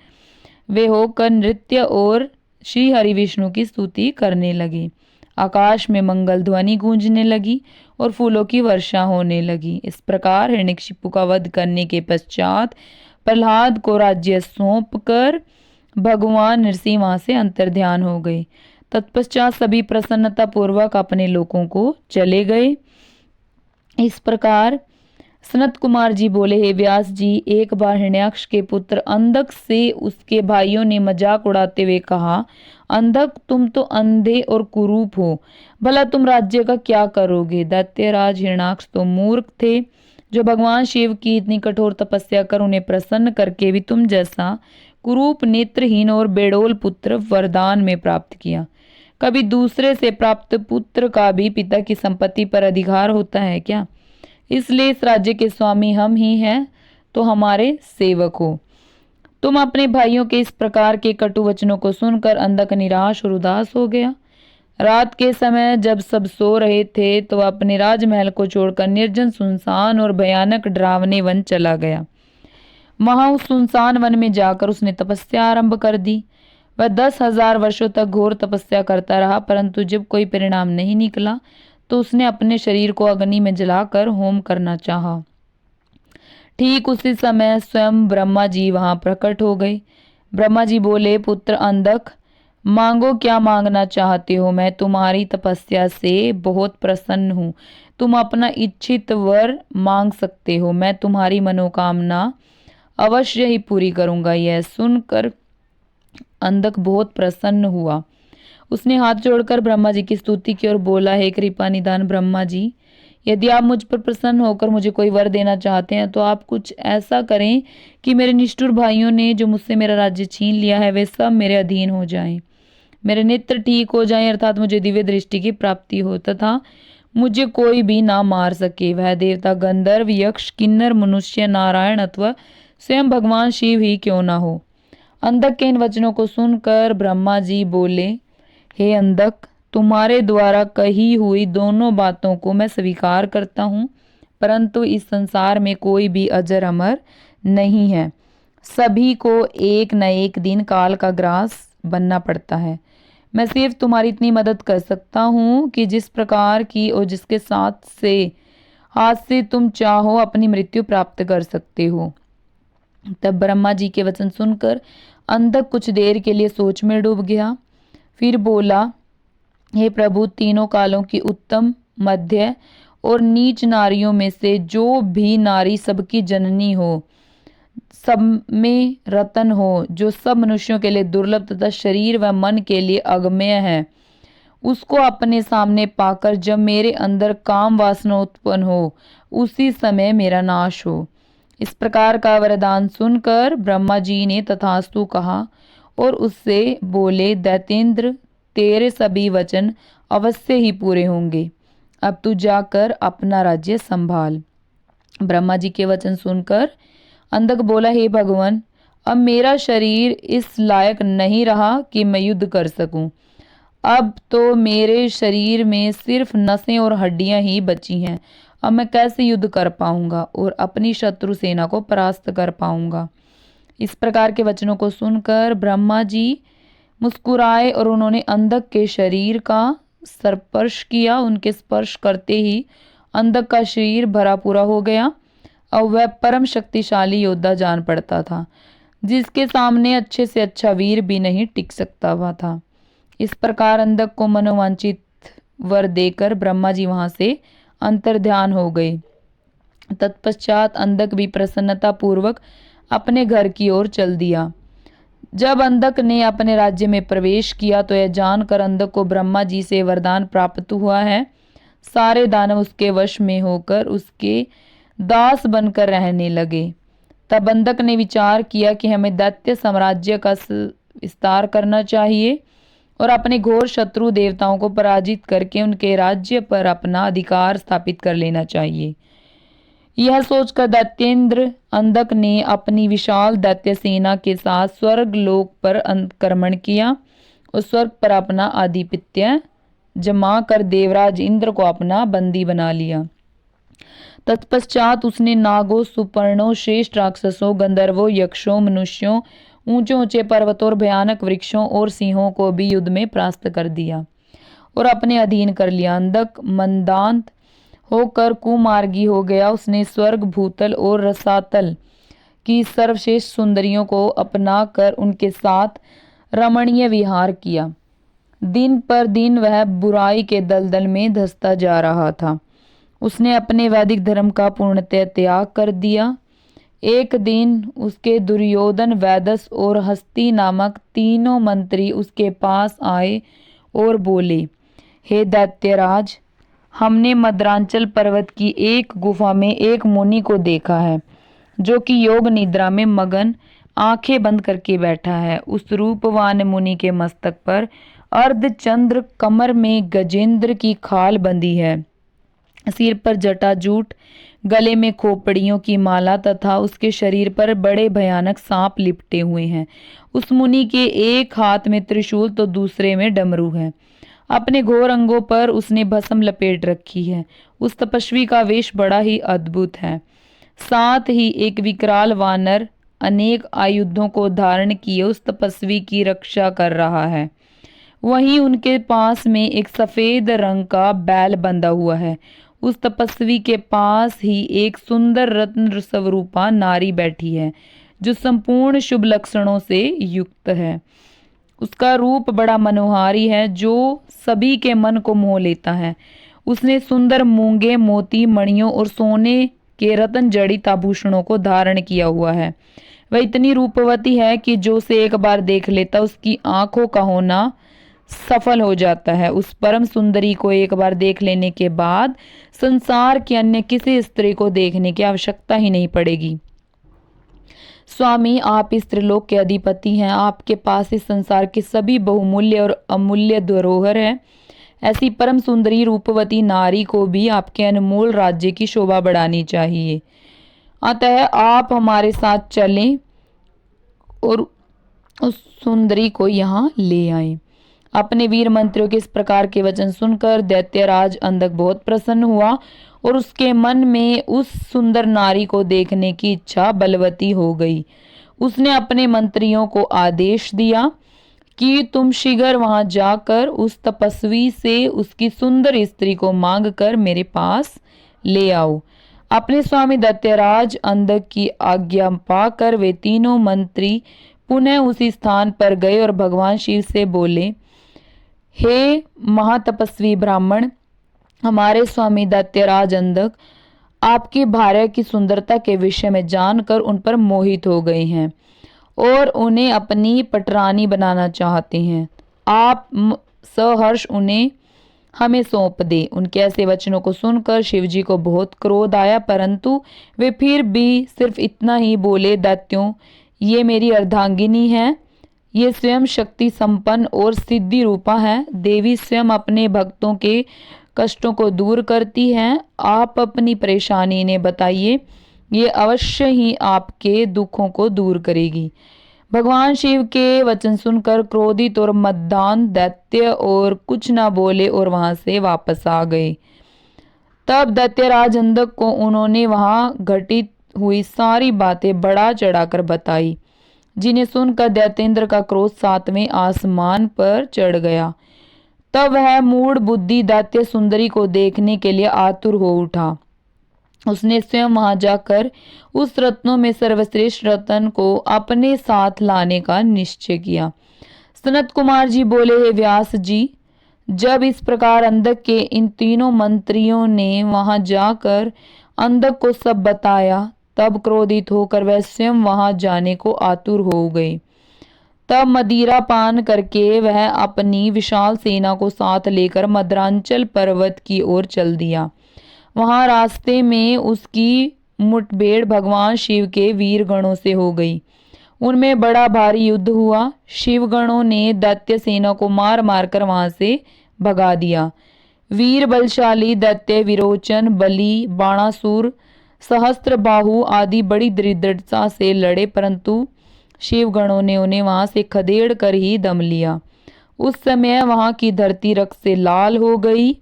वे होकर नृत्य और श्री हरि विष्णु की स्तुति करने लगे। आकाश में मंगल ध्वनि गूंजने लगी और फूलों की वर्षा होने लगी। इस प्रकार हिरण्यकशिपु का वध करने के पश्चात प्रहलाद को राज्य सौंपकर भगवान नरसिंह वहां से अंतर्ध्यान हो गए। तत्पश्चात सभी प्रसन्नता पूर्वक अपने लोकों को चले गए। इस प्रकार सनत कुमार जी बोले, हे व्यास जी, एक बार हिरण्याक्ष के पुत्र अंधक से उसके भाइयों ने मजाक उड़ाते हुए कहा, अंधक, तुम तो अंधे और कुरूप हो, भला तुम राज्य का क्या करोगे? दैत्यराज हिरण्याक्ष तो मूर्ख थे, जो भगवान शिव की इतनी कठोर तपस्या कर उन्हें प्रसन्न करके भी तुम जैसा कुरूप, नेत्रहीन और बेडोल पुत्र वरदान में प्राप्त किया। कभी दूसरे से प्राप्त पुत्र का भी पिता की संपत्ति पर अधिकार होता है क्या? इसलिए इस राज्य के स्वामी हम ही हैं, तो हमारे सेवक हो। तुम अपने भाइयों के इस प्रकार के कटु वचनों को सुनकर अंधक निराश और उदास हो गया। रात के समय जब सब सो रहे थे, तो वह अपने राजमहल को छोड़कर निर्जन, सुनसान और भयानक डरावने वन चला गया। वहां उस सुनसान वन में जाकर उसने तपस्या आरंभ कर दी। वह 10,000 वर्षों तक घोर तपस्या करता रहा, परंतु जब कोई परिणाम नहीं निकला, तो उसने अपने शरीर को अग्नि में जलाकर होम करना चाहा। ठीक उसी समय स्वयं ब्रह्मा जी वहां प्रकट हो गए। ब्रह्मा जी बोले, पुत्र अंधक, मांगो, क्या मांगना चाहते हो? मैं तुम्हारी तपस्या से बहुत प्रसन्न हूँ। तुम अपना इच्छित वर मांग सकते हो। मैं तुम्हारी मनोकामना अवश्य ही पूरी करूंगा। यह सुनकर अंधक बहुत प्रसन्न हुआ। उसने हाथ जोड़कर ब्रह्मा जी की स्तुति की और बोला, हे कृपा निधान ब्रह्मा जी, यदि आप मुझ पर प्रसन्न होकर मुझे कोई वर देना चाहते हैं, तो आप कुछ ऐसा करें कि मेरे निष्ठुर भाइयों ने जो मुझसे मेरा राज्य छीन लिया है, वे सब मेरे अधीन हो जाएं। मेरे नेत्र ठीक हो जाएं, अर्थात मुझे दिव्य दृष्टि की प्राप्ति हो, तथा मुझे कोई भी ना मार सके। वह देवता, गंधर्व, यक्ष, किन्नर, मनुष्य, नारायण अथवा स्वयं भगवान शिव ही क्यों ना हो। अंधक के इन वचनों को सुनकर ब्रह्मा जी बोले, हे अंधक, तुम्हारे द्वारा कही हुई दोनों बातों को मैं स्वीकार करता हूँ, परंतु इस संसार में कोई भी अजर अमर नहीं है। सभी को एक न एक दिन काल का ग्रास बनना पड़ता है। मैं सिर्फ तुम्हारी इतनी मदद कर सकता हूँ कि जिस प्रकार की और जिसके साथ से हाथ से तुम चाहो अपनी मृत्यु प्राप्त कर सकते हो। तब ब्रह्मा जी के वचन सुनकर अंधक कुछ देर के लिए सोच में डूब गया। फिर बोला, हे प्रभु, तीनों कालों की उत्तम, मध्य और नीच नारियों में से जो भी नारी सबकी जननी हो, सब में रतन हो, जो सब मनुष्यों के लिए दुर्लभ तथा शरीर व मन के लिए अगम्य है, उसको अपने सामने पाकर जब मेरे अंदर काम वासना उत्पन्न हो, उसी समय मेरा नाश हो। इस प्रकार का वरदान सुनकर ब्रह्मा जी ने तथास्तु कहा और उससे बोले, दैतेंद्र, तेरे सभी वचन अवश्य ही पूरे होंगे। अब तू जाकर अपना राज्य संभाल। ब्रह्मा जी के वचन सुनकर अंधक बोला, हे भगवान, अब मेरा शरीर इस लायक नहीं रहा कि मैं युद्ध कर सकूं। अब तो मेरे शरीर में सिर्फ नसें और हड्डियां ही बची हैं। अब मैं कैसे युद्ध कर पाऊंगा और अपनी शत्रु सेना को परास्त कर पाऊंगा। इस प्रकार के वचनों को सुनकर ब्रह्मा जी मुस्कुराए और उन्होंने अंधक के शरीर का स्पर्श किया। उनके स्पर्श करते ही अंधक का शरीर भरा पूरा हो गया और वह परम शक्तिशाली योद्धा जान पड़ता था, जिसके सामने अच्छे से अच्छा वीर भी नहीं टिक सकता हुआ था। इस प्रकार अंधक को मनोवांछित वर देकर ब्रह्मा जी वहां से अंतर्ध्यान हो गए। तत्पश्चात अंधक भी प्रसन्नता पूर्वक अपने घर की ओर चल दिया। जब अंधक ने अपने राज्य में प्रवेश किया तो यह जानकर अंधक को ब्रह्मा जी से वरदान प्राप्त हुआ है। सारे दानव उसके वश में होकर उसके दास बनकर रहने लगे। तब अंधक ने विचार किया कि हमें दैत्य साम्राज्य का विस्तार करना चाहिए और अपने घोर शत्रु देवताओं को पराजित करके उनके राज्य पर अपना अधिकार स्थापित कर लेना चाहिए। यह सोचकर दैत्येंद्र अंधक ने अपनी विशाल दैत्य सेना के साथ स्वर्ग लोक पर आक्रमण किया और स्वर्ग पर अपना आधिपत्य जमा कर देवराज इंद्र को अपना बंदी बना लिया। तत्पश्चात उसने नागों, सुपर्णों, श्रेष्ठ राक्षसों, गंधर्वों, यक्षों, मनुष्यों, ऊंचे ऊंचे पर्वतों और भयानक वृक्षों और सिंहों को भी युद्ध में परास्त कर दिया और अपने अधीन कर लिया। अंधक मंदांत होकर कुमार्गी हो गया। उसने स्वर्ग, भूतल और रसातल की सर्वश्रेष्ठ सुंदरियों को अपना कर उनके साथ रमणीय विहार किया। दिन पर दिन वह बुराई के दलदल में धंसता जा रहा था। उसने अपने वैदिक धर्म का पूर्णतः त्याग कर दिया। एक दिन उसके दुर्योधन, वैदस और हस्ती नामक तीनों मंत्री उसके पास आए और बोले, हे दैत्यराज, हमने मद्रांचल पर्वत की एक गुफा में एक मुनि को देखा है जो कि योग निद्रा में मगन आंखें बंद करके बैठा है। उस रूपवान मुनि के मस्तक पर अर्धचंद्र, कमर में गजेंद्र की खाल बंधी है, सिर पर जटाजूट, गले में खोपड़ियों की माला तथा उसके शरीर पर बड़े भयानक सांप लिपटे हुए हैं। उस मुनि के एक हाथ में त्रिशूल तो दूसरे में डमरू है। अपने घोर अंगों पर उसने भस्म लपेट रखी है। उस तपस्वी का वेश बड़ा ही अद्भुत है। साथ ही एक विकराल वानर अनेक आयुधों को धारण किए उस तपस्वी की रक्षा कर रहा है। वहीं उनके पास में एक सफेद रंग का बैल बंधा हुआ है। उस तपस्वी के पास ही एक सुंदर रत्न स्वरूपा नारी बैठी है जो संपूर्ण शुभ लक्षणों से युक्त है। उसका रूप बड़ा मनोहारी है जो सभी के मन को मोह लेता है। उसने सुंदर मूंगे, मोती, मणियों और सोने के रत्न जड़ित आभूषणों को धारण किया हुआ है। वह इतनी रूपवती है कि जो उसे एक बार देख लेता उसकी आंखों का होना सफल हो जाता है। उस परम सुंदरी को एक बार देख लेने के बाद संसार की अन्य किसी स्त्री को देखने की आवश्यकता ही नहीं पड़ेगी। स्वामी, आप इस त्रिलोक के अधिपति हैं। आपके पास इस संसार के सभी बहुमूल्य और अमूल्य धरोहर है। ऐसी परम सुंदरी रूपवती नारी को भी आपके अनमोल राज्य की शोभा बढ़ानी चाहिए। अतः आप हमारे साथ चलें और उस सुंदरी को यहाँ ले आए। अपने वीर मंत्रियों के इस प्रकार के वचन सुनकर दैत्यराज अंधक बहुत प्रसन्न हुआ और उसके मन में उस सुंदर नारी को देखने की इच्छा बलवती हो गई। उसने अपने मंत्रियों को आदेश दिया कि तुम शीघ्र वहां जाकर उस तपस्वी से उसकी सुंदर स्त्री को मांग कर मेरे पास ले आओ। अपने स्वामी दैत्यराज अंधक की आज्ञा पाकर वे तीनों मंत्री पुनः उसी स्थान पर गए और भगवान शिव से बोले, हे महातपस्वी ब्राह्मण, हमारे स्वामी दैत्यराज अंधक आपकी भार्या की सुंदरता के विषय में जानकर उन पर मोहित हो गए हैं और उन्हें अपनी पटरानी बनाना चाहते हैं। आप सहर्ष उन्हें हमें सौंप दे। उनके ऐसे वचनों को सुनकर शिवजी को बहुत क्रोध आया, परंतु वे फिर भी सिर्फ इतना ही बोले, दैत्यों, ये मेरी अर्धांगिनी है। ये स्वयं शक्ति संपन्न और सिद्धि रूपा है। देवी स्वयं अपने भक्तों के कष्टों को दूर करती हैं। आप अपनी परेशानी ने बताइए, ये अवश्य ही आपके दुखों को दूर करेगी। भगवान शिव के वचन सुनकर क्रोधित और मद्दान दैत्य और कुछ ना बोले और वहां से वापस आ गए। तब दैत्यराज अंधक को उन्होंने वहां घटित हुई सारी बातें बढ़ा चढ़ाकर बताई, जिन्हें सुनकर दैत्येंद्र का क्रोध 7वें आसमान पर चढ़ गया। तब वह मूढ़ बुद्धि दैत्य सुंदरी को देखने के लिए आतुर हो उठा। उसने स्वयं वहां जाकर उस रत्नों में सर्वश्रेष्ठ रत्न को अपने साथ लाने का निश्चय किया। सनत कुमार जी बोले, हे व्यास जी, जब इस प्रकार अंधक के इन तीनों मंत्रियों ने वहां जाकर अंधक को सब बताया। तब क्रोधित होकर वह स्वयं वहां जाने को आतुर हो गई। तब मदिरा पान करके वह अपनी विशाल सेना को साथ लेकर मद्रांचल पर्वत की ओर चल दिया। वहां रास्ते में उसकी मुठभेड़ भगवान शिव के वीर गणों से हो गई। उनमें बड़ा भारी युद्ध हुआ। शिवगणों ने दैत्य सेना को मार मार कर वहां से भगा दिया। वीर बलशाली दैत्य विरोचन, बलि, बाणासुर, सहस्त्रबाहु आदि बड़ी दृढ़ता से लड़े, परंतु शिवगणों ने उन्हें वहां से खदेड़ कर ही दम लिया। उस समय वहां की धरती रक्त से लाल हो गई।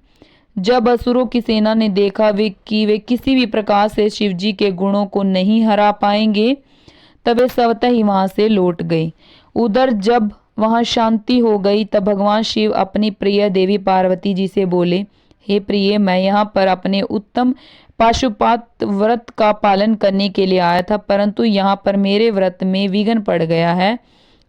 जब असुरों की सेना ने देखा कि वे किसी भी प्रकार से शिवजी के गुणों को नहीं हरा पाएंगे, तब वे स्वतः ही वहां से लौट गए। उधर जब वहां शांति हो गई, तब भगवान शिव अपनी प्रिय देवी पार्वती जी से बोले, हे प्रिय, मैं यहाँ पर अपने उत्तम पाशुपत व्रत का पालन करने के लिए आया था, परंतु यहाँ पर मेरे व्रत में विघ्न पड़ गया है।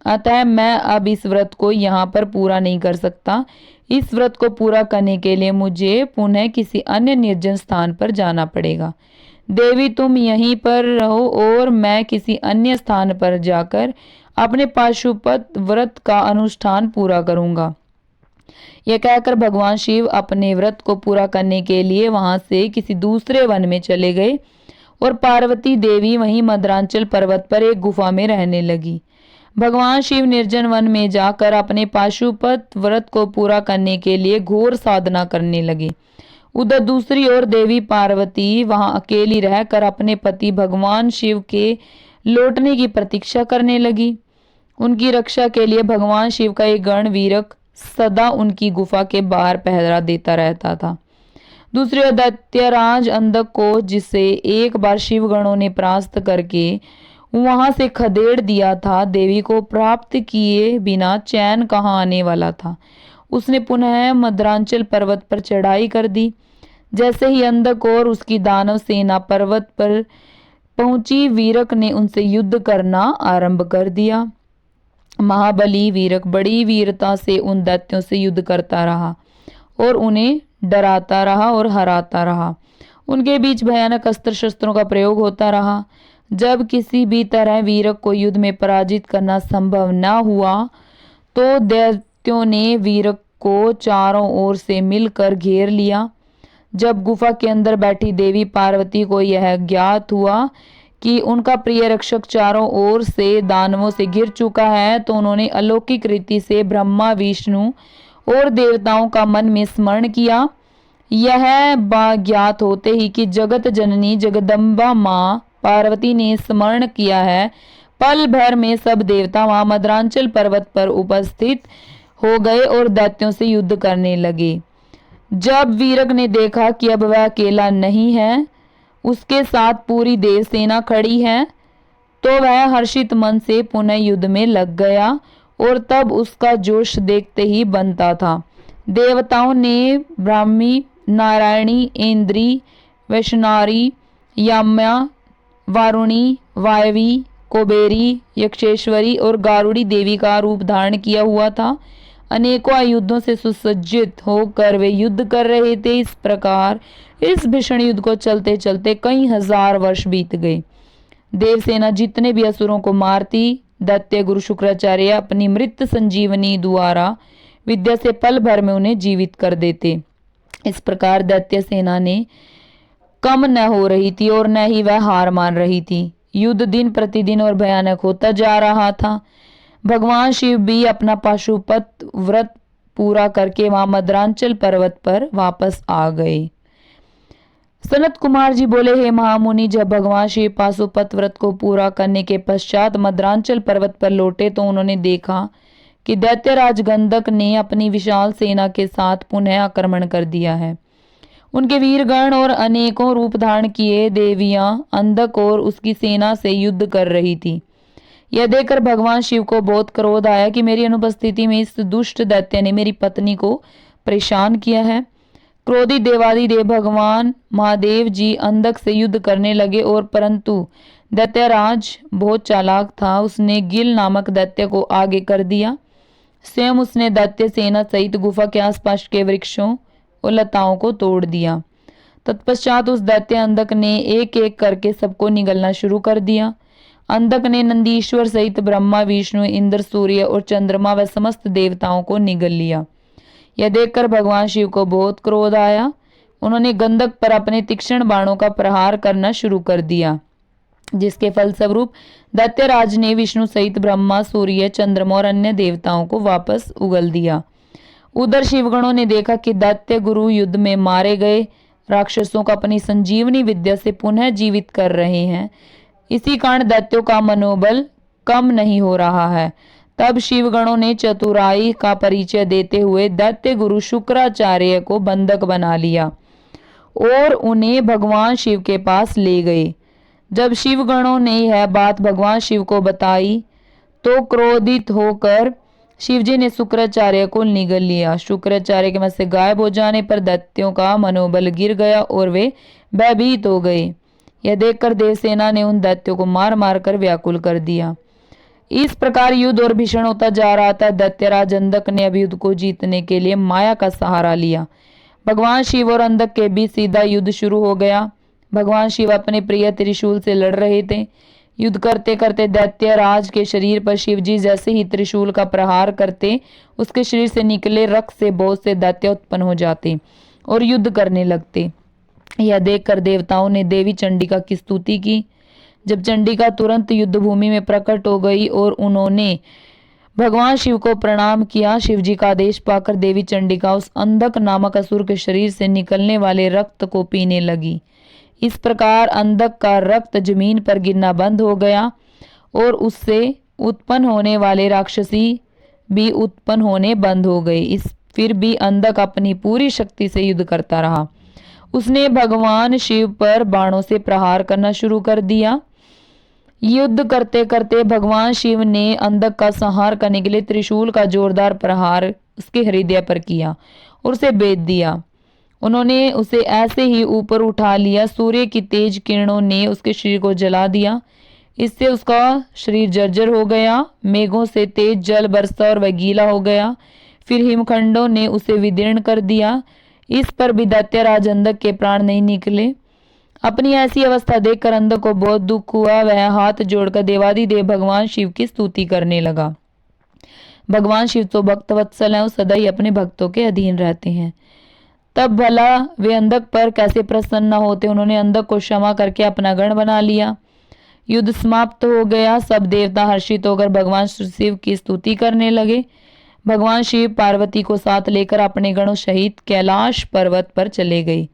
अतः मैं अब इस व्रत को यहाँ पर पूरा नहीं कर सकता। इस व्रत को पूरा करने के लिए मुझे पुनः किसी अन्य निर्जन स्थान पर जाना पड़ेगा। देवी, तुम यहीं पर रहो और मैं किसी अन्य स्थान पर जाकर अपने पाशुपत व्रत का अनुष्ठान पूरा करूंगा। यह कहकर भगवान शिव अपने व्रत को पूरा करने के लिए वहां से किसी दूसरे वन में चले गए और पार्वती देवी वहीं मद्रांचल पर्वत पर एक गुफा में रहने लगी। भगवान शिव निर्जन वन में जाकर अपने पाशुपत व्रत को पूरा करने के लिए घोर साधना करने लगे। उधर दूसरी ओर देवी पार्वती वहां अकेली रहकर अपने पति भगवान शिव के लौटने की प्रतीक्षा करने लगी। उनकी रक्षा के लिए भगवान शिव का एक गण वीरक सदा उनकी गुफा के बाहर पहरा देता रहता था। दूसरी ओर दैत्यराज अंधक को, जिसे एक बार शिवगणों ने परास्त करके वहां से खदेड़ दिया था, देवी को प्राप्त किए बिना चैन कहाँ आने वाला था। उसने पुनः मद्रांचल पर्वत पर चढ़ाई कर दी। जैसे ही अंधक और उसकी दानव सेना पर्वत पर पहुंची, वीरक ने उनसे युद्ध करना आरंभ कर दिया। महाबली वीरक बड़ी वीरता से उन दैत्यों से युद्ध करता रहा और उन्हें डराता रहा और हराता रहा। उनके बीच भयानक अस्त्र शस्त्रों का प्रयोग होता रहा। जब किसी भी तरह वीरक को युद्ध में पराजित करना संभव न हुआ, तो दैत्यों ने वीरक को चारों ओर से मिलकर घेर लिया। जब गुफा के अंदर बैठी देवी पार्वती को यह ज्ञात हुआ कि उनका प्रिय रक्षक चारों ओर से दानवों से घिर चुका है, तो उन्होंने अलौकिक रीति से ब्रह्मा, विष्णु और देवताओं का मन में स्मरण किया। यह बात ज्ञात होते ही कि जगत जननी जगदम्बा माँ पार्वती ने स्मरण किया है, पल भर में सब देवता वहां मद्रांचल पर्वत पर उपस्थित हो गए और दैत्यों से युद्ध करने लगे। जब वीरक ने देखा कि अब वह अकेला नहीं है, उसके साथ पूरी देव सेना खड़ी है, तो वह हर्षित मन से पुनः युद्ध में लग गया और तब उसका जोश देखते ही बनता था। देवताओं ने ब्राह्मी, नारायणी, इंद्री, वैष्णारी, याम्या, वारुणी, वायवी, कुबेरी, यक्षेश्वरी और गारुड़ी देवी का रूप धारण किया हुआ था। अनेकों आयुधों से सुसज्जित होकर वे युद्ध कर रहे थे। इस प्रकार इस भीषण युद्ध को चलते चलते कई हजार वर्ष बीत गए। देवसेना जितने भी असुरों को मारती, दैत्य गुरु शुक्राचार्य अपनी मृत संजीवनी द्वारा विद्या से पल भर में उन्हें जीवित कर देते। इस प्रकार दैत्य सेना ने कम न हो रही थी और न ही वह हार मान रही थी। युद्ध दिन प्रतिदिन और भयानक होता जा रहा था। भगवान शिव भी अपना पाशुपत व्रत पूरा करके वहां मद्रांचल पर्वत पर वापस आ गए। सनत कुमार जी बोले, हे महामुनि, जब भगवान शिव पाशुपत व्रत को पूरा करने के पश्चात मद्रांचल पर्वत पर लौटे, तो उन्होंने देखा कि दैत्यराज गंधक ने अपनी विशाल सेना के साथ पुनः आक्रमण कर दिया है। उनके वीरगण और अनेकों रूप धारण किए देवियां अंधक और उसकी सेना से युद्ध कर रही थी। यह देखकर भगवान शिव को बहुत क्रोध आया कि मेरी अनुपस्थिति में इस दुष्ट दैत्य ने मेरी पत्नी को परेशान किया है। क्रोधी देवादिदेव भगवान महादेव जी अंधक से युद्ध करने लगे और परंतु दैत्यराज बहुत चालाक था। उसने गिल नामक दैत्य को आगे कर दिया। स्वयं उसने दैत्य सेना सहित गुफा के आसपास के वृक्षों और लताओं को तोड़ दिया। तत्पश्चात उस दैत्य अंधक ने एक एक करके सबको निगलना शुरू कर दिया। अंधक ने नंदीश्वर सहित ब्रह्मा, विष्णु, इंद्र, सूर्य और चंद्रमा व समस्त देवताओं को निगल लिया। यह देखकर भगवान शिव को बहुत क्रोध आया। उन्होंने गंधक पर अपने तीक्ष्ण बाणों का प्रहार करना शुरू कर दिया, जिसके फलस्वरूप दैत्यराज ने विष्णु सहित ब्रह्मा, सूर्य, चंद्रमा और अन्य देवताओं को वापस उगल दिया। उधर शिवगणों ने देखा कि दैत्य गुरु युद्ध में मारे गए राक्षसों को अपनी संजीवनी विद्या से पुनः जीवित कर रहे हैं। इसी कारण दैत्यों का मनोबल कम नहीं हो रहा है। तब शिवगणों ने चतुराई का परिचय देते हुए दैत्य गुरु शुक्राचार्य को बंधक बना लिया और उन्हें भगवान शिव के पास ले गए। जब शिवगणों ने यह बात भगवान शिव को बताई तो क्रोधित होकर शिवजी ने शुक्राचार्य को निगल लिया। शुक्राचार्य के मन से गायब हो जाने पर दैत्यों का मनोबल गिर गया और वे भयभीत हो गए। यह देखकर देवसेना ने उन दैत्यों को मार मार कर व्याकुल कर दिया। इस प्रकार युद्ध और भीषण होता जा रहा था। दैत्यराज अंधक ने अब युद्ध को जीतने के लिए माया का सहारा लिया। भगवान शिव और अंधक के बीच सीधा युद्ध शुरू हो गया। भगवान शिव अपने प्रिय त्रिशूल से लड़ रहे थे। युद्ध करते करते दैत्यराज के शरीर पर शिवजी जैसे ही त्रिशूल का प्रहार करते, उसके शरीर से निकले रक्त से बहुत से दैत्य उत्पन्न हो जाते और युद्ध करने लगते। यह देखकर देवताओं ने देवी चंडिका की स्तुति की। जब चंडिका तुरंत युद्ध भूमि में प्रकट हो गई और उन्होंने भगवान शिव को प्रणाम किया, शिवजी का आदेश पाकर देवी चंडिका उस अंधक नामक असुर के शरीर से निकलने वाले रक्त को पीने लगी। इस प्रकार अंधक का रक्त जमीन पर गिरना बंद हो गया और उससे उत्पन्न होने वाले राक्षसी भी उत्पन्न होने बंद हो गए। फिर भी अंधक अपनी पूरी शक्ति से युद्ध करता रहा। उसने भगवान शिव पर बाणों से प्रहार करना शुरू कर दिया। युद्ध करते करते भगवान शिव ने अंधक का संहार करने के लिए त्रिशूल का जोरदार प्रहार उसके हृदय पर किया और उसे भेद दिया। उन्होंने उसे ऐसे ही ऊपर उठा लिया। सूर्य की तेज किरणों ने उसके शरीर को जला दिया। इससे उसका शरीर जर्जर हो गया। मेघों से तेज जल बरसा और वह गीला हो गया। फिर हिमखंडों ने उसे विदीर्ण कर दिया। इस पर भी दैत्यराज अंधक के प्राण नहीं निकले। अपनी ऐसी अवस्था देखकर अंधक को बहुत दुख हुआ। वह हाथ जोड़कर देवादिदेव भगवान शिव की स्तुति करने लगा। भगवान शिव तो भक्त वत्सल हैं, वो सदा ही अपने भक्तों के अधीन रहते हैं। तब भला वे अंधक पर कैसे प्रसन्न न होते। उन्होंने अंधक को क्षमा करके अपना गण बना लिया। युद्ध समाप्त हो गया। सब देवता हर्षित होकर भगवान शिव की स्तुति करने लगे। भगवान शिव पार्वती को साथ लेकर अपने गणों सहित कैलाश पर्वत पर चले गए।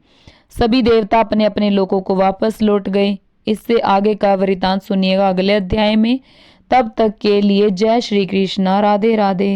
सभी देवता अपने अपने लोकों को वापस लौट गए। इससे आगे का वृतांत सुनिएगा अगले अध्याय में। तब तक के लिए जय श्री कृष्णा। राधे राधे।